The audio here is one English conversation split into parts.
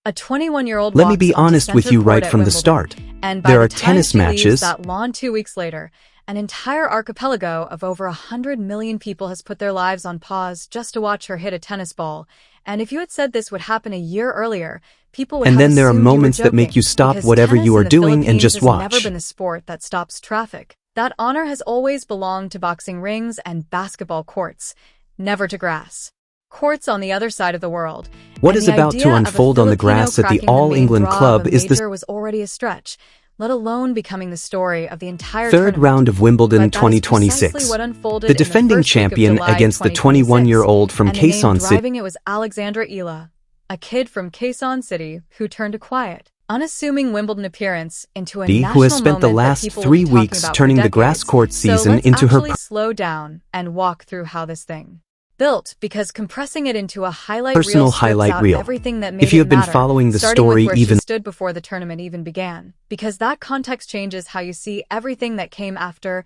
A 21-year-old Let me walks be onto honest with center you court right at from the Wimbledon, start. and by There the are time tennis she leaves matches that lawn 2 weeks later, an entire archipelago of over 100 million people has put their lives on pause just to watch her hit a tennis ball. And if you had said this would happen a year earlier, people would and have then there are assumed you were moments that make joking, you stop because whatever tennis you in are the doing and Philippines just has never watch. been the sport that stops traffic. That honor has always belonged to boxing rings and basketball courts, never to grass. Courts on the other side of the world. What And is the about idea to of a unfold on the Filipino grass at the cracking the All main England draw Club of a is the major was already a stretch, let alone becoming the story of the entire third tournament. round of Wimbledon But that is precisely 2026. what unfolded The in the defending first week of champion July against the 2026, 21-year-old from and the name Quezon City, driving it was Alexandra Eala, a kid from Quezon City who turned a quiet, unassuming Wimbledon appearance into a national who has spent the moment that last people will 3 be talking weeks about turning for the grass decades. court So season let's into her actually slow down and walk through how this thing built, because compressing it into a highlight personal reel strips highlight out reel. everything that made If you it have been matter, following the starting story with where even she stood before the tournament even began, because that context changes how you see everything that came after.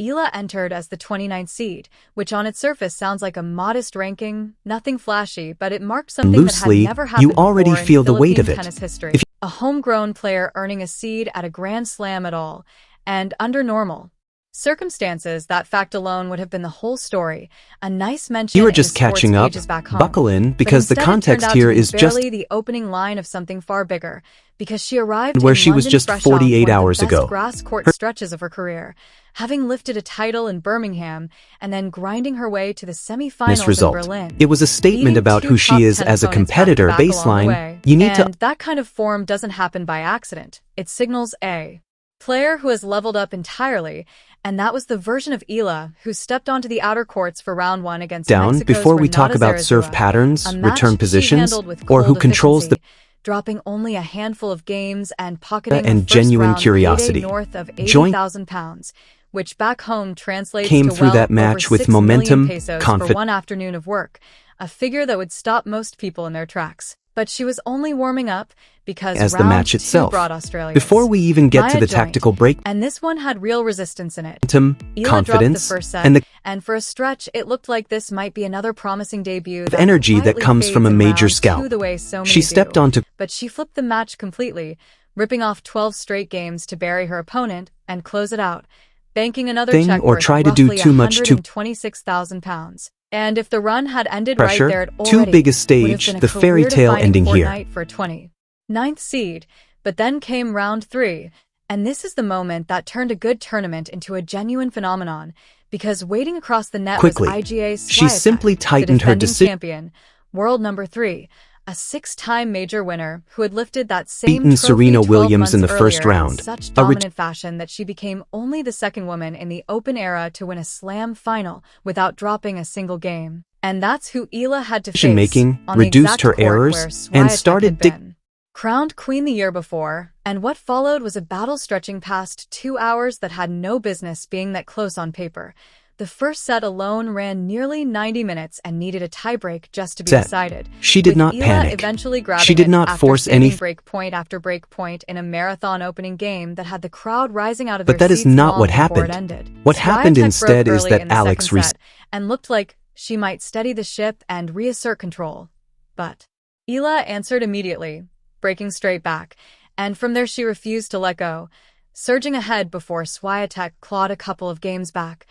Eala entered as the 29th seed, which on its surface sounds like a modest ranking, nothing flashy, but it marked something that had loosely, never happened you already before in feel the weight of Philippine it. tennis history. If A homegrown player earning a seed at a Grand Slam at all, and under normal circumstances, that fact alone would have been the whole story. A nice mention you are in the just sports catching up, pages back home. buckle in, But because the instead it turned context out to here be is just barely the opening line of something far bigger, because she arrived where in she was London just fresh 48 off one hours of the best ago. grass court stretches of her career, having lifted a title in Birmingham and then grinding her way to the This semi-finals in result. Berlin. It was a statement Beating about two who she top is 10 as a opponents competitor back-to-back along the baseline. way. You need to And that kind of form doesn't happen by accident. It signals a player who has leveled up entirely, and that was the version of Eala who stepped onto the outer courts for round 1 against down Mexico's before we talk Renata about serve Zarazua, patterns, a match return she positions, handled with or who cold controls the efficiency, dropping only a handful of games and pocketing and a genuine first-round curiosity. payday north of Joint 80,000 pounds, which back home translates came to through well that over match with 6 million momentum, pesos for confidence. one afternoon of work, a figure that would stop most people in their tracks. But she was only warming up because as the round match 2 itself. brought Australia. Before we even get to the tactical break, And this one had real resistance in it. momentum, Eala dropped the confidence, first set, and the and for a stretch, it looked like this might be another promising debut of that energy that quietly comes from a fades in major round scout. 2 the way so many She stepped do. onto But she flipped the match completely, ripping off 12 straight games to bury her opponent and close it out, banking another thing check or worth try to do roughly too much to £126,000. And if the run had ended pressure, right there, it too already big a would have stage, been a the fairy tale career-defining ending here. fortnight for a 29th seed. But then came round 3, and this is the moment that turned a good tournament into a genuine phenomenon, because waiting across the net Quickly, was IGA's she Swiatek, simply the tightened her defending decision. champion, world number 3, a 6-time major winner who had lifted that same Beaten trophy Serena 12 Williams in months the first earlier in round. such A dominant fashion that she became only the second woman in the Open era to win a Slam final without dropping a single game. And that's who Eala had to face Decision-making, on the reduced exact her court errors, where and Swiatek started had been. Crowned queen the year before, and what followed was a battle stretching past 2 hours that had no business being that close on paper. The first set alone ran nearly 90 minutes and needed a tiebreak just to be decided. She did with not Eala panic. eventually grabbing She did it not after force any break point after break point in a marathon opening game that had the crowd rising out of But their that is seats not long what before happened. it ended. What happened Swiatek instead broke is early that in the Alex second set and looked like she might steady the ship and reassert control. But Eala answered immediately, breaking straight back, and from there she refused to let go, surging ahead before Swiatek clawed a couple of games back,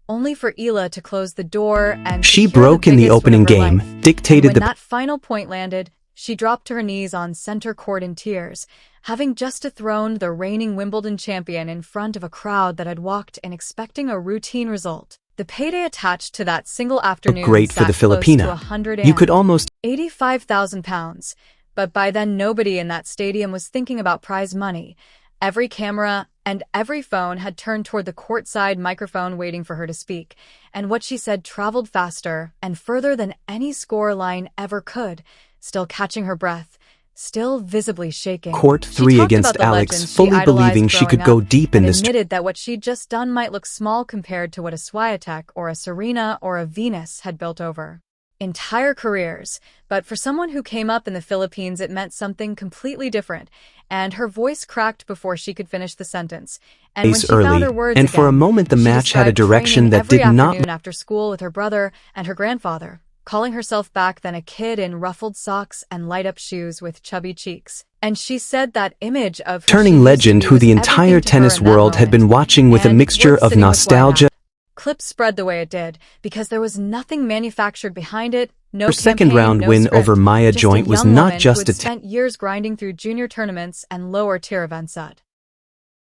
only for Eala to close the door and She secure broke the in the biggest win opening of her game, life. dictated And when the that final point landed, she dropped to her knees on center court in tears, having just dethroned the reigning Wimbledon champion in front of a crowd that had walked in expecting a routine result. The payday attached to that single afternoon great for the sat close to Filipina. You could almost £85,000, but by then nobody in that stadium was thinking about prize money. Every camera and every phone had turned toward the courtside microphone waiting for her to speak, and what she said traveled faster and further than any score line ever could, still catching her breath, still visibly shaking. Court 3 against Alex, fully believing she could go deep in this admitted that what she'd just done might look small compared to what a Swiatek or a Serena or a Venus had built over entire careers, but for someone who came up in the Philippines it meant something completely different, and her voice cracked before she could finish the sentence. And when she found her words and for a again, moment the she match had a described direction training that every did not afternoon after school with her brother and her grandfather, calling herself back then a kid in ruffled socks and light-up shoes with chubby cheeks. And she said that image of who Turning she legend used to who be the was entire everything to her tennis in that world had been moment. watching with a And mixture what's of sitting with why now? nostalgia. Clip spread the way it did because there was nothing manufactured behind it, no Her second campaign, round no win script, over Maya just a Joint was young not woman who just had a spent years grinding through junior tournaments and lower-tier events at